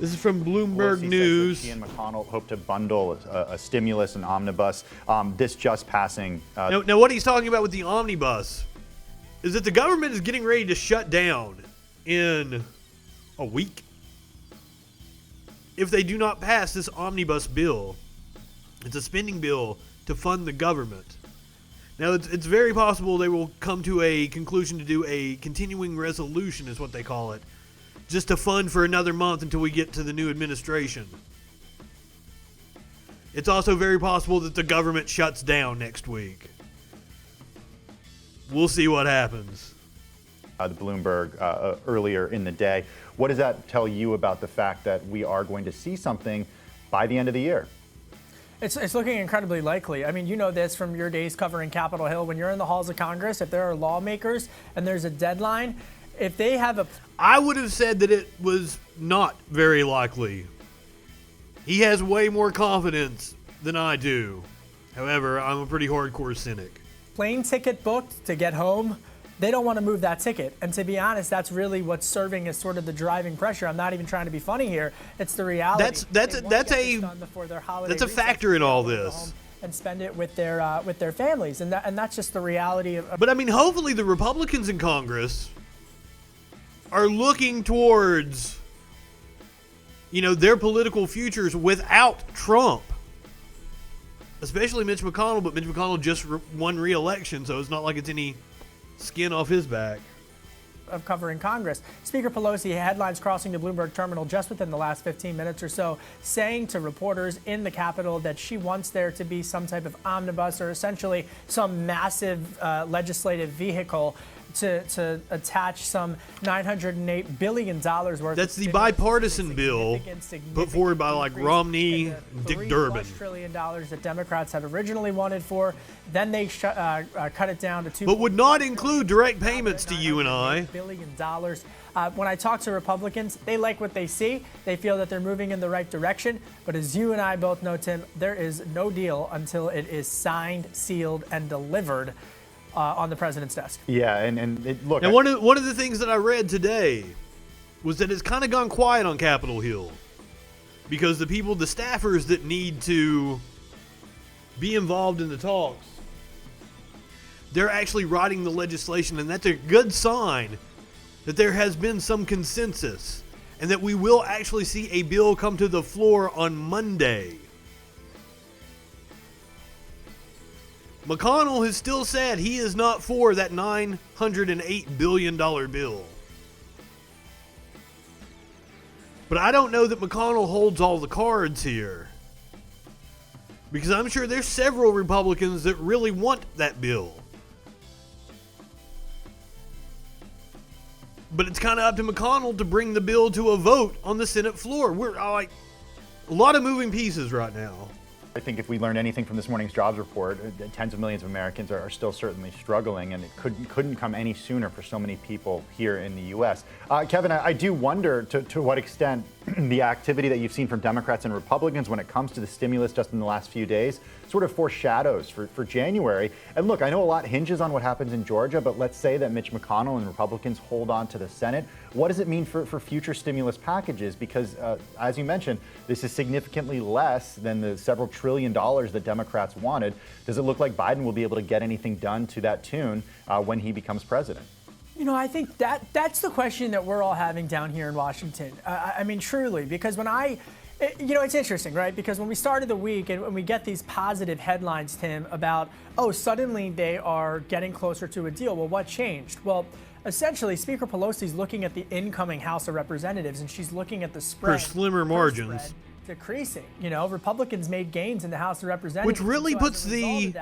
This is from Bloomberg Pelosi News. Says that she and McConnell hope to bundle a stimulus and omnibus. This just passing. Now, what he's talking about with the omnibus is that the government is getting ready to shut down in a week if they do not pass this omnibus bill. It's a spending bill to fund the government. Now, it's very possible they will come to a conclusion to do a continuing resolution, is what they call it, just to fund for another month until we get to the new administration. It's also very possible that the government shuts down next week. We'll see what happens. The Bloomberg earlier in the day. What does that tell you about the fact that we are going to see something by the end of the year? It's looking incredibly likely. I mean, you know this from your days covering Capitol Hill. When you're in the halls of Congress, if there are lawmakers and there's a deadline, if they have a... I would have said that it was not very likely. He has way more confidence than I do. However, I'm a pretty hardcore cynic. Plane ticket booked to get home, they don't want to move that ticket. And to be honest, that's really what's serving as sort of the driving pressure. I'm not even trying to be funny here. It's the reality. That's a factor in all this. And spend it with their families, and that's just the reality of. But I mean, hopefully the Republicans in Congress are looking towards, their political futures without Trump. Especially Mitch McConnell, but Mitch McConnell just won re-election, so it's not like it's any skin off his back. Of covering Congress. Speaker Pelosi, headlines crossing the Bloomberg terminal just within the last 15 minutes or so, saying to reporters in the Capitol that she wants there to be some type of omnibus or essentially some massive legislative vehicle to attach some $908 billion worth. That's the bipartisan bill put forward by like Romney, Dick Durbin. $3+ trillion that Democrats had originally wanted for. Then they cut it down to $2. But would not include direct payments to you and I. $908 billion. When I talk to Republicans, they like what they see. They feel that they're moving in the right direction. But as you and I both know, Tim, there is no deal until it is signed, sealed, and delivered on the president's desk. Yeah, look. Now, one of the things that I read today was that it's kind of gone quiet on Capitol Hill because the staffers that need to be involved in the talks, they're actually writing the legislation, and that's a good sign that there has been some consensus and that we will actually see a bill come to the floor on Monday. McConnell has still said he is not for that $908 billion bill. But I don't know that McConnell holds all the cards here. Because I'm sure there's several Republicans that really want that bill. But it's kind of up to McConnell to bring the bill to a vote on the Senate floor. We're like a lot of moving pieces right now. I think if we learned anything from this morning's jobs report, tens of millions of Americans are still certainly struggling, and it couldn't come any sooner for so many people here in the U.S. Kevin, I do wonder to what extent the activity that you've seen from Democrats and Republicans when it comes to the stimulus just in the last few days sort of foreshadows for January. And look, I know a lot hinges on what happens in Georgia, but let's say that Mitch McConnell and Republicans hold on to the Senate. What does it mean for future stimulus packages? Because as you mentioned, this is significantly less than the several $1 trillion that Democrats wanted. Does it look like Biden will be able to get anything done to that tune when he becomes president? I think that's the question that we're all having down here in Washington. I mean, truly, because it's interesting, right? Because when we started the week and when we get these positive headlines, Tim, about, suddenly they are getting closer to a deal. Well, what changed? Well, essentially, Speaker Pelosi's looking at the incoming House of Representatives, and she's looking at the spread. For slimmer margins. Decreasing. Republicans made gains in the House of Representatives. Which really puts the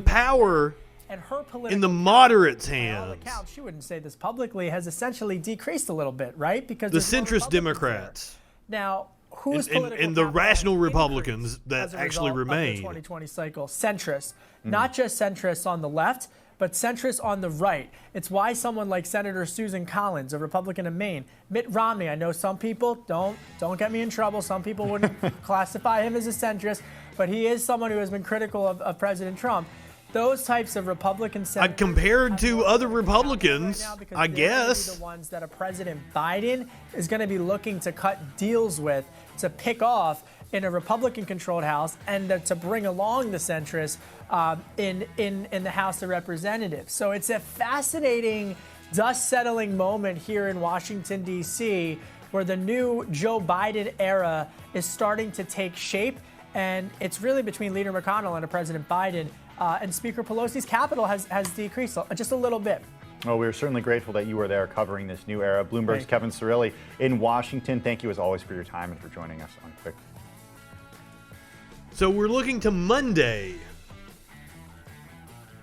power and her in the moderates' hands. She wouldn't say this publicly, has essentially decreased a little bit, right? Because the centrist Democrats. Now, who's and the rational Republicans that actually remain. The 2020 cycle, centrists, not just centrists on the left, but centrists on the right. It's why someone like Senator Susan Collins, a Republican of Maine, Mitt Romney, I know some people, don't get me in trouble, some people wouldn't classify him as a centrist, but he is someone who has been critical of President Trump. those types of Republican senators, compared to other Republicans, right now, because I they're gonna be guess. the ones that a President Biden is going to be looking to cut deals with, to pick off in a Republican-controlled House, and to bring along the centrists in the House of Representatives. So it's a fascinating, dust-settling moment here in Washington, D.C., where the new Joe Biden era is starting to take shape, and it's really between Leader McConnell and President Biden. And Speaker Pelosi's capital has decreased just a little bit. Well, we're certainly grateful that you were there covering this new era. Bloomberg's Kevin Cirilli in Washington. Thank you, as always, for your time and for joining us on Quick. So we're looking to Monday.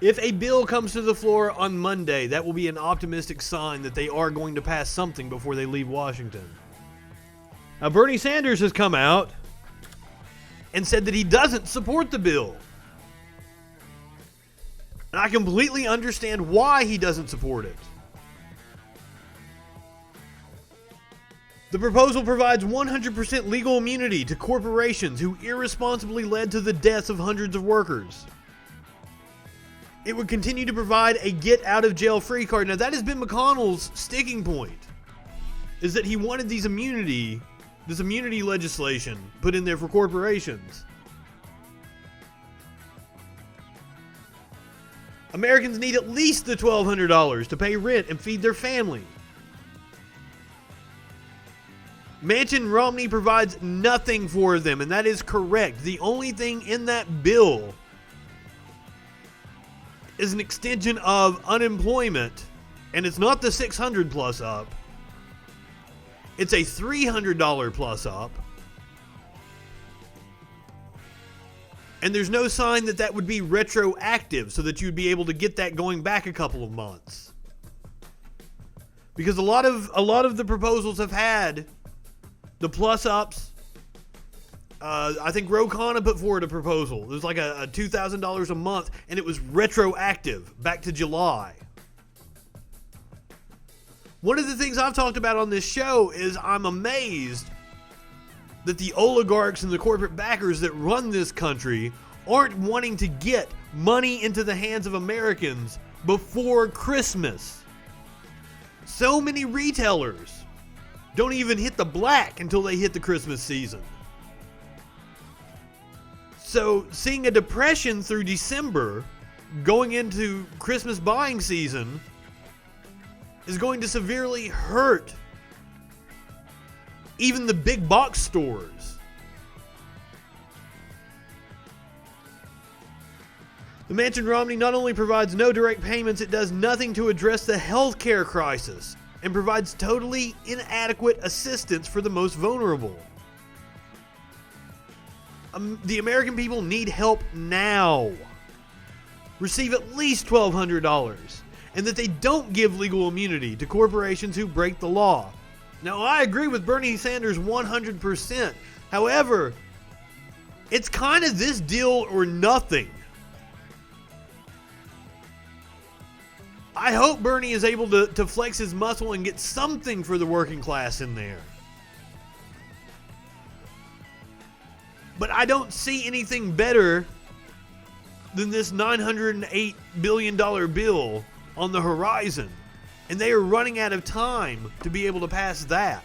If a bill comes to the floor on Monday, that will be an optimistic sign that they are going to pass something before they leave Washington. Now, Bernie Sanders has come out and said that he doesn't support the bill. And I completely understand why he doesn't support it. The proposal provides 100% legal immunity to corporations who irresponsibly led to the deaths of hundreds of workers. It would continue to provide a get-out-of-jail-free card. Now, that has been McConnell's sticking point, is that he wanted this immunity legislation put in there for corporations. Americans need at least the $1,200 to pay rent and feed their family. Manchin Romney provides nothing for them, and that is correct. The only thing in that bill is an extension of unemployment, and it's not the $600 plus up. It's a $300 plus up. And there's no sign that that would be retroactive so that you'd be able to get that going back a couple of months. Because a lot of the proposals have had the plus ups. I think Ro Khanna put forward a proposal. It was like a $2,000 a month, and it was retroactive back to July. One of the things I've talked about on this show is I'm amazed that the oligarchs and the corporate backers that run this country aren't wanting to get money into the hands of Americans before Christmas. So many retailers don't even hit the black until they hit the Christmas season. So seeing a depression through December going into Christmas buying season is going to severely hurt even the big box stores. The Manchin-Romney not only provides no direct payments, it does nothing to address the healthcare crisis and provides totally inadequate assistance for the most vulnerable. The American people need help now. Receive at least $1,200, and that they don't give legal immunity to corporations who break the law. Now, I agree with Bernie Sanders 100%. However, it's kind of this deal or nothing. I hope Bernie is able to flex his muscle and get something for the working class in there. But I don't see anything better than this $908 billion bill on the horizon. And they are running out of time to be able to pass that.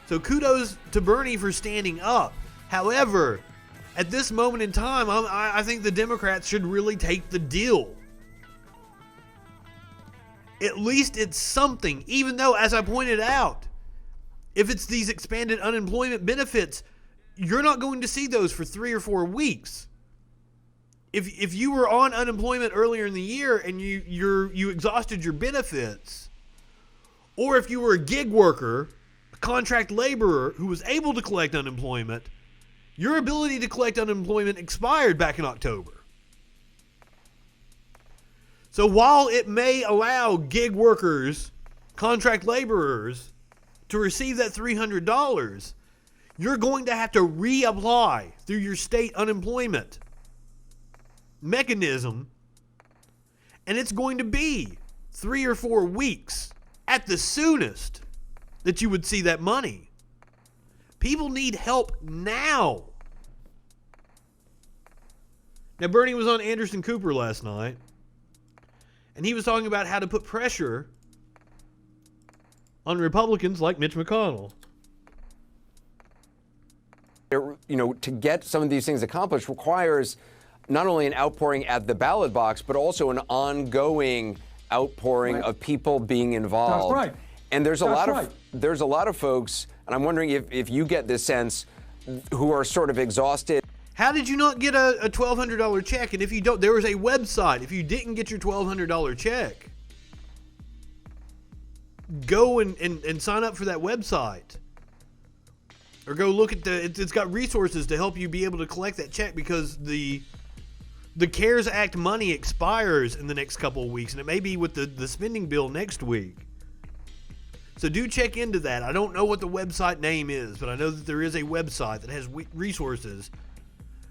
So kudos to Bernie for standing up. However, at this moment in time, I think the Democrats should really take the deal. At least it's something, even though, as I pointed out, if it's these expanded unemployment benefits, you're not going to see those for 3 or 4 weeks. If you were on unemployment earlier in the year and you exhausted your benefits, or if you were a gig worker, a contract laborer who was able to collect unemployment, your ability to collect unemployment expired back in October. So while it may allow gig workers, contract laborers to receive that $300, you're going to have to reapply through your state unemployment mechanism, and it's going to be 3 or 4 weeks at the soonest that you would see that money. People need help now. Now, Bernie was on Anderson Cooper last night, and he was talking about how to put pressure on Republicans like Mitch McConnell. To get some of these things accomplished requires not only an outpouring at the ballot box, but also an ongoing outpouring of people being involved. That's right. And there's a lot of folks, and I'm wondering if you get this sense, who are sort of exhausted. How did you not get a $1,200 check? And if you don't, there was a website. If you didn't get your $1,200 check, go and sign up for that website. Or go look at it's got resources to help you be able to collect that check, because the CARES Act money expires in the next couple of weeks, and it may be with the spending bill next week. So do check into that. I don't know what the website name is, but I know that there is a website that has resources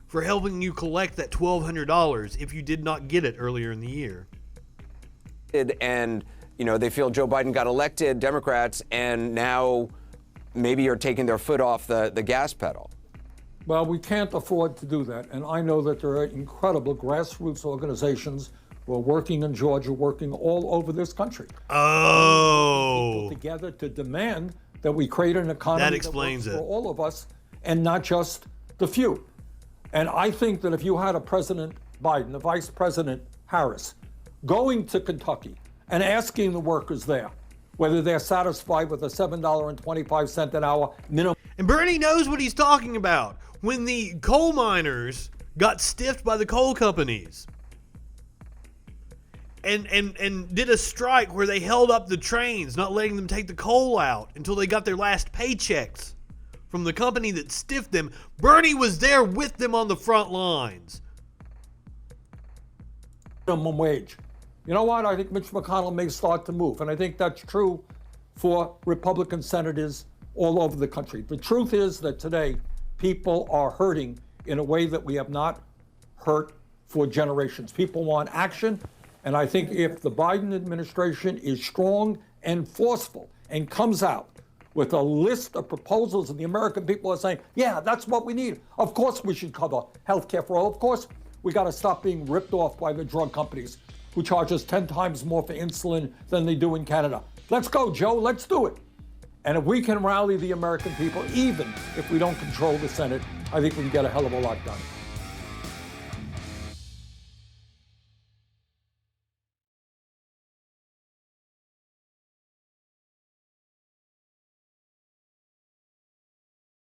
for helping you collect that $1,200 if you did not get it earlier in the year. And, they feel Joe Biden got elected, Democrats, and now maybe are taking their foot off the gas pedal. Well, we can't afford to do that. And I know that there are incredible grassroots organizations who are working in Georgia, working all over this country. Oh. People together to demand that we create an economy that explains that works it for all of us and not just the few. And I think that if you had a President Biden, a Vice President Harris, going to Kentucky and asking the workers there whether they're satisfied with a $7.25 an hour minimum. And Bernie knows what he's talking about. When the coal miners got stiffed by the coal companies and did a strike where they held up the trains, not letting them take the coal out until they got their last paychecks from the company that stiffed them, Bernie was there with them on the front lines. Minimum wage. You know what? I think Mitch McConnell may start to move, and I think that's true for Republican senators all over the country. The truth is that today people are hurting in a way that we have not hurt for generations. People want action, and I think if the Biden administration is strong and forceful and comes out with a list of proposals, and the American people are saying, yeah, that's what we need. Of course we should cover health care for all. Of course we got to stop being ripped off by the drug companies who charge us 10 times more for insulin than they do in Canada. Let's go, Joe, let's do it. And if we can rally the American people, even if we don't control the Senate, I think we can get a hell of a lot done.